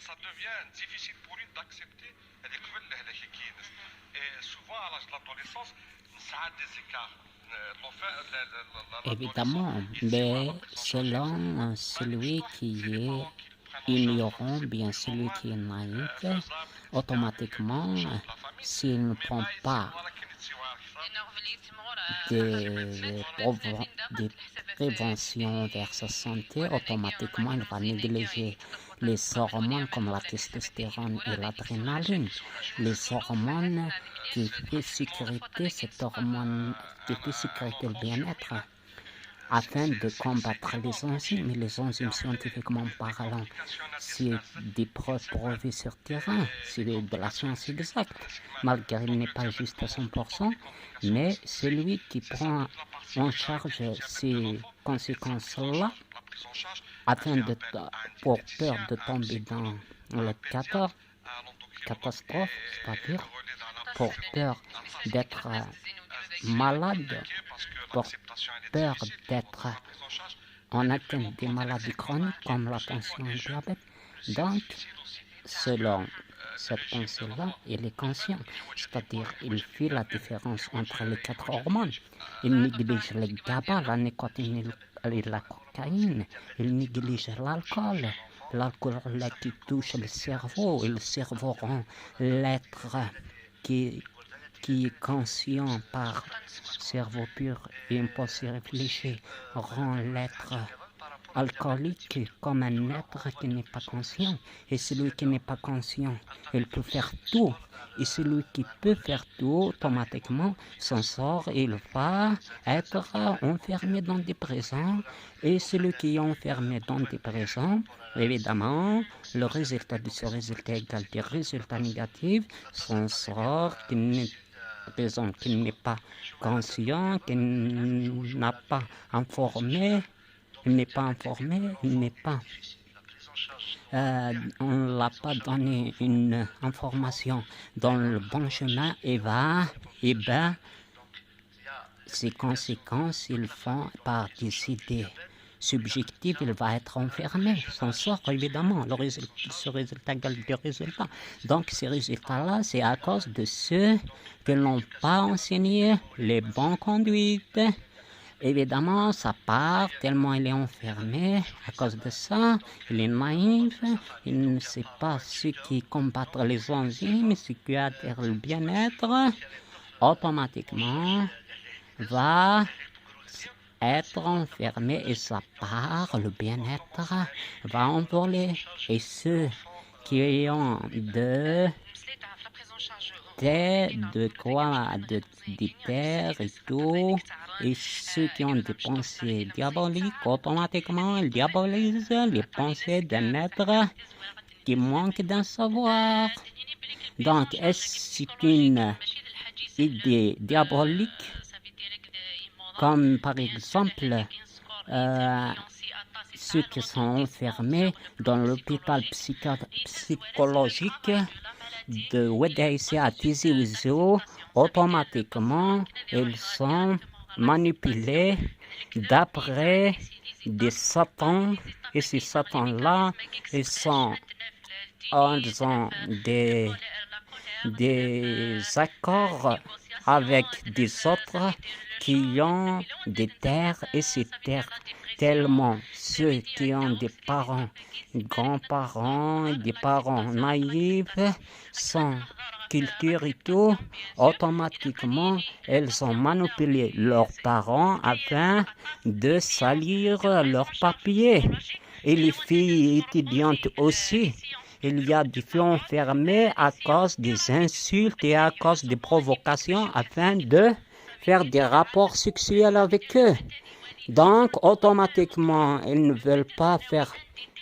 ça devient difficile pour lui d'accepter هذيك قبل هذاك كينس. Et souvent à l'âge de l'adolescence, ça a des écarts. Évidemment, mais selon celui qui est ignorant, bien celui qui est naïf, automatiquement, s'il ne prend pas des préventions vers sa santé, automatiquement il va négliger les hormones comme la testostérone et l'adrénaline. Les hormones qui font sécurité, cette hormone qui fait sécurité le bien-être, afin de combattre les enzymes. Et les enzymes, scientifiquement parlant, c'est des preuves prouvées sur terrain, c'est de la science exacte, malgré qu'il n'est pas juste à 100%, mais celui qui prend en charge ces conséquences-là, pour peur de tomber dans le catastrophe, c'est-à-dire pour peur d'être malade, pour peur d'être en atteinte des maladies chroniques comme la tension et le diabète. Donc, selon cette pensée-là, il est conscient, c'est-à-dire il fait la différence entre les 4 hormones. Il néglige le GABA, la nicotine et la cocaïne. Il néglige l'alcool. L'alcool là qui touche le cerveau, et le cerveau rend l'être qui est conscient par cerveau pur et impulsif réfléchi, rend l'être alcoolique comme un être qui n'est pas conscient. Et celui qui n'est pas conscient, il peut faire tout. Et celui qui peut faire tout, automatiquement, s'en sort et il va être enfermé dans des prisons. Et celui qui est enfermé dans des prisons, évidemment, le résultat de ce résultat égale des résultats négatifs, s'en sort, qu'il n'est pas conscient, qu'il n'a pas informé. Il n'est pas informé, on ne l'a pas donné une information dans le bon chemin et ses conséquences, ils font par des idées subjectives, il va être enfermé, s'en sort évidemment, ce résultat égale le résultat. Donc ces résultats-là, c'est à cause de ceux qui n'ont pas enseigné les bonnes conduites. Évidemment, ça part tellement il est enfermé. À cause de ça, il est naïf. Il ne sait pas ce qui combattre les enzymes, ce qui attire le bien-être. Automatiquement, va être enfermé et ça part, le bien-être va envoler. Et ceux qui ont des terres et tout, et ceux qui ont des pensées diaboliques, automatiquement, ils diabolisent les pensées d'un être qui manque d'un savoir. Donc, est-ce qu'une idée diabolique, comme par exemple ceux qui sont enfermés dans l'hôpital psychologique de WDIC à Tizi Ouzou, automatiquement, ils sont manipulés d'après des satans, et ces satans-là, ils ont des accords avec des autres qui ont des terres, et ces terres, tellement ceux qui ont des parents, grands-parents, des parents naïfs, sans culture et tout, automatiquement, elles ont manipulé leurs parents afin de salir leurs papiers. Et les filles étudiantes aussi. Il y a des filles enfermées à cause des insultes et à cause des provocations afin de faire des rapports sexuels avec eux. Donc, automatiquement, ils ne veulent pas faire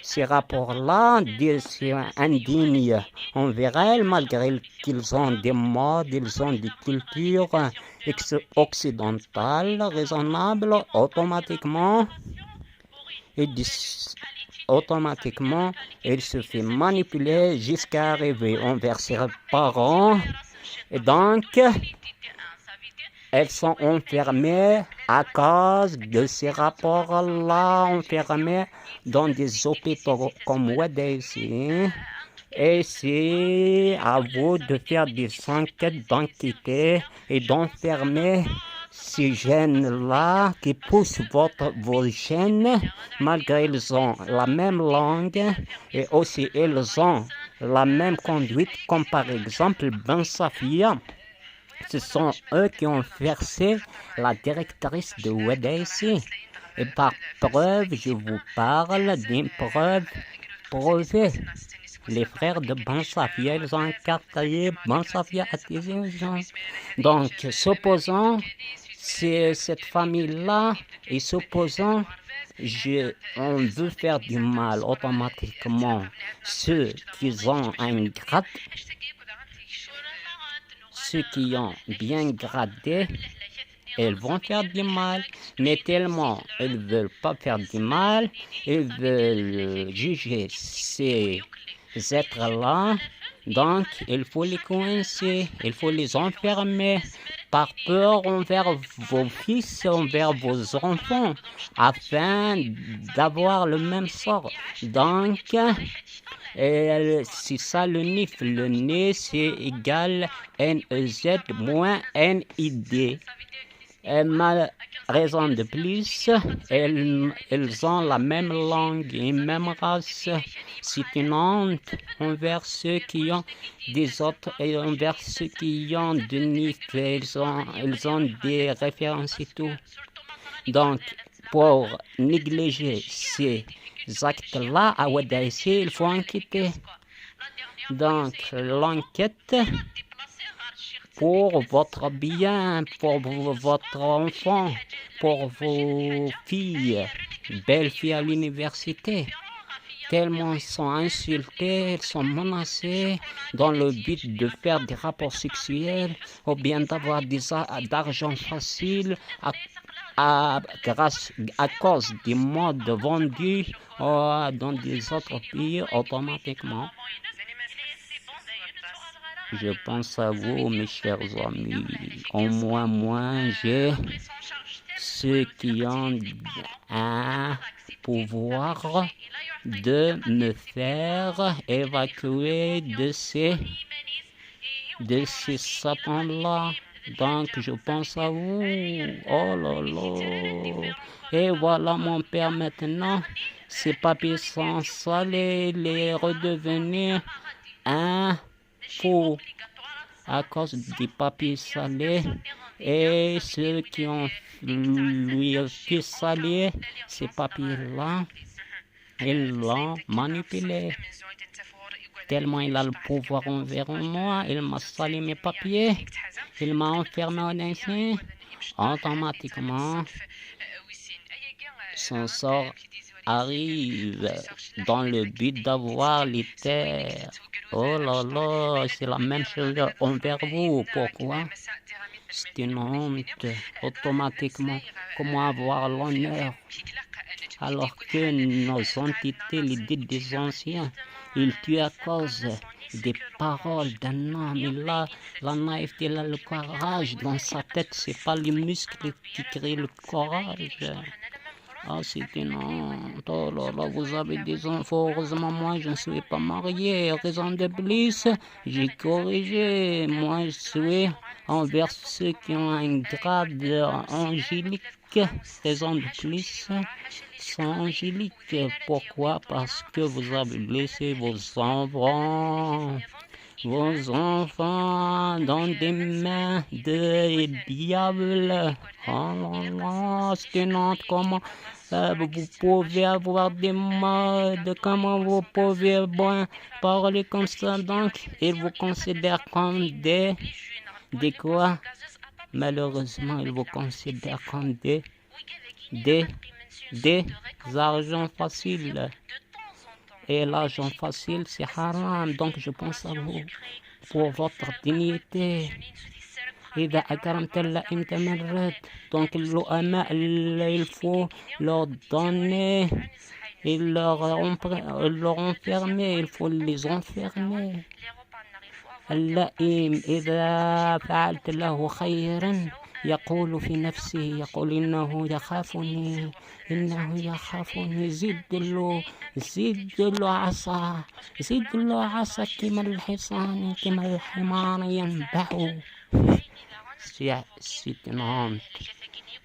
ces rapports-là, c'est indigne envers elles, malgré qu'ils ont des modes, ils ont des cultures occidentales raisonnables, automatiquement, il se fait manipuler jusqu'à arriver envers ses parents. Et donc, elles sont enfermées à cause de ces rapports-là, enfermées dans des hôpitaux comme WDC, Et c'est à vous de faire des enquêtes, d'enquêter et d'enfermer ces gènes-là qui poussent vos gènes, malgré ils ont la même langue et aussi ils ont la même conduite, comme par exemple Ben Safia. Ce sont eux qui ont versé la directrice de WDC. Et par preuve, je vous parle d'une preuve prouvée. Les frères de Ben Safia, ils ont incarcéré Ben Safia à des gens. Donc, supposons, c'est cette famille-là, et supposons, on veut faire du mal automatiquement. Ceux qui ont un grade, ceux qui ont bien gradé, ils vont faire du mal, mais tellement ils ne veulent pas faire du mal, ils veulent juger ces êtres-là, donc il faut les coincer, il faut les enfermer par peur envers vos fils, envers vos enfants, afin d'avoir le même sort. Donc, c'est ça le NIF. Le NIF, c'est égal NEZ moins NID. Ma raison de plus, elles ont la même langue et même race. C'est une honte envers ceux qui ont des autres et envers ceux qui ont de NIF. Elles ont des références et tout. Donc, pour négliger ces actes-là à WDC, il faut enquêter. Donc, l'enquête pour votre bien, pour votre enfant, pour vos filles, belles filles à l'université. Tellement ils sont insultés, ils sont menacés dans le but de faire des rapports sexuels ou bien d'avoir d'argent facile à cause des modes vendus dans des autres pays automatiquement. Je pense à vous, mes chers amis. Au moins, moi, j'ai ceux qui ont un pouvoir de me faire évacuer de ces satans-là. Donc, je pense à vous. Oh là là. Et voilà mon père maintenant. Ces papiers sont salés, les redevenir un faux à cause des papiers salés. Et ceux qui ont lui fait salir ces papiers-là, ils l'ont manipulé. Tellement il a le pouvoir envers moi, il m'a sali mes papiers, il m'a enfermé en ancien. Automatiquement, son sort arrive dans le but d'avoir les terres. Oh là là, c'est la même chose envers vous. Pourquoi? C'est une honte. Automatiquement, comment avoir l'honneur alors que nos entités, les dites des anciens, ils tuent à cause des paroles d'un homme. Il a la naïveté, il a le courage dans sa tête. C'est pas les muscles qui créent le courage. Ah, c'est une honte. Oh là là, vous avez des enfants. Heureusement, moi, je ne suis pas marié. Raison de plus, j'ai corrigé. Moi, je suis envers ceux qui ont un grade angélique. Raison de plus, sont angéliques. Pourquoi? Parce que vous avez blessé vos enfants. Vos enfants dans des mains de diable. Oh là là, c'est une honte. Comment vous pouvez avoir des modes, comment vous pouvez parler comme ça? Donc, ils vous considèrent comme des quoi? Malheureusement, ils vous considèrent comme des argent faciles. Et l'argent facile, c'est haram. Donc, je pense à vous pour votre dignité. إذا أكرمت اللئيم تمرد. Donc, il faut leur donner, leur enfermer, il faut les enfermer. اللئيم إذا فعلت له خيرا يقول في نفسه يقول إنه يخافني زد له عصا كما الحصان كما الحمار ينبح. C'est une honte.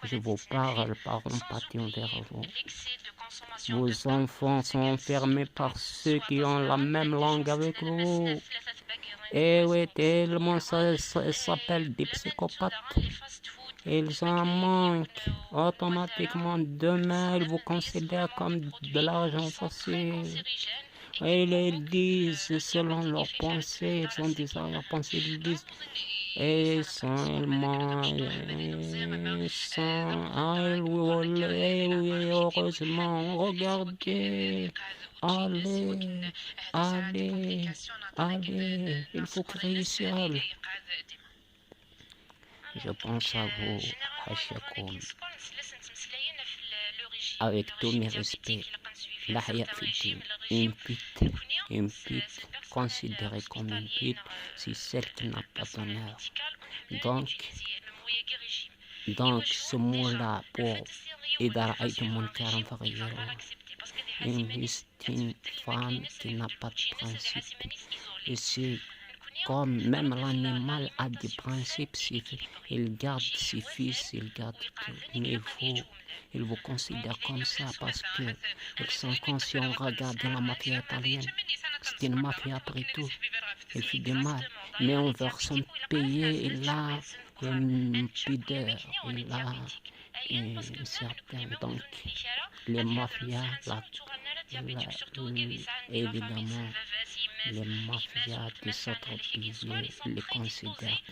Je vous parle par empathie envers vous. Vos enfants sont enfermés par ceux qui ont la même langue avec vous. Et oui, tellement ça s'appelle des psychopathes. Ils en manquent. Automatiquement, demain, ils vous considèrent comme de l'argent facile. Et ils disent, selon leurs pensées, ils ont des arrière-pensées, ils disent, heureusement, regardez, allez, il faut crier seul. Je pense à vous, Hachakoum, avec tous mes respects. L'ahya fiti, une pute, considérée comme une pute, c'est celle qui n'a pas d'honneur. Donc ce mot-là pour Idara Aïd Munkar une femme qui n'a pas de principe. Et c'est comme même l'animal a des principes, il garde ses fils, il garde tout. Mais il vous considère comme ça parce que ils sont conscients. Regardez la mafia italienne, c'est une mafia après tout. Il fait du mal, mais envers son pays, il a une pudeur, il a une certaine. Donc, les mafias, évidemment, les mafias des autres pays les considèrent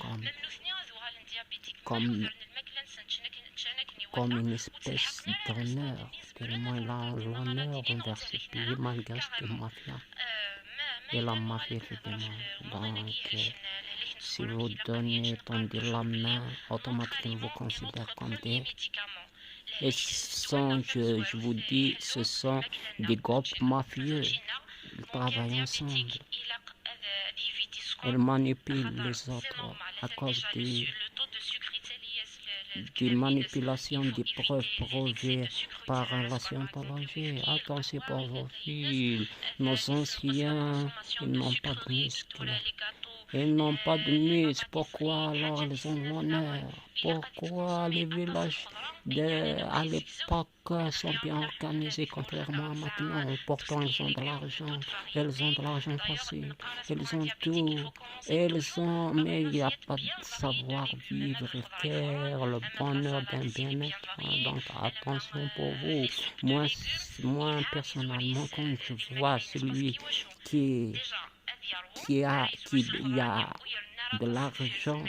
comme une espèce d'honneur, tellement il a l'honneur envers ce pays malgré cette mafia. Et la mafia évidemment. Donc, si vous donnez, tendez la main, automatiquement vous considère comme des... Et je vous dis, ce sont des groupes mafieux. Ils travaillent ensemble. Ils manipulent les autres à cause des manipulations des preuves prouvées par la scientologie. Attention pour vos filles. Nos anciens, ils n'ont pas de muscles. Ils n'ont pas de muscles. Pourquoi alors ils ont l'honneur? Pourquoi les villages à l'époque sont bien organisés contrairement à maintenant? Pourtant ils ont de l'argent. Ils ont de l'argent facile. Ils ont tout. Mais il n'y a pas de savoir-vivre et faire le bonheur d'un bien-être. Donc attention pour vous. Moi personnellement, quand je vois celui qui a de l'argent,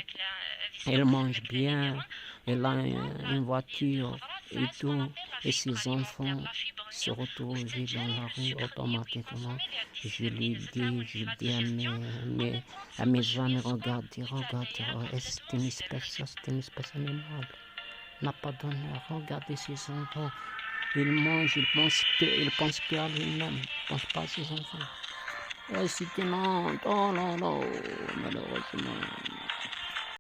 elle mange bien, elle a une voiture et tout, et ses enfants se retrouvent dans la rue automatiquement. Je lui dis à mes amis, regardez, c'est une espèce animale, n'a pas d'honneur. Regardez ses enfants, il mange, il pense qu'à lui-même, il ne pense pas à ses enfants. C'est une honte, oh non, malheureusement.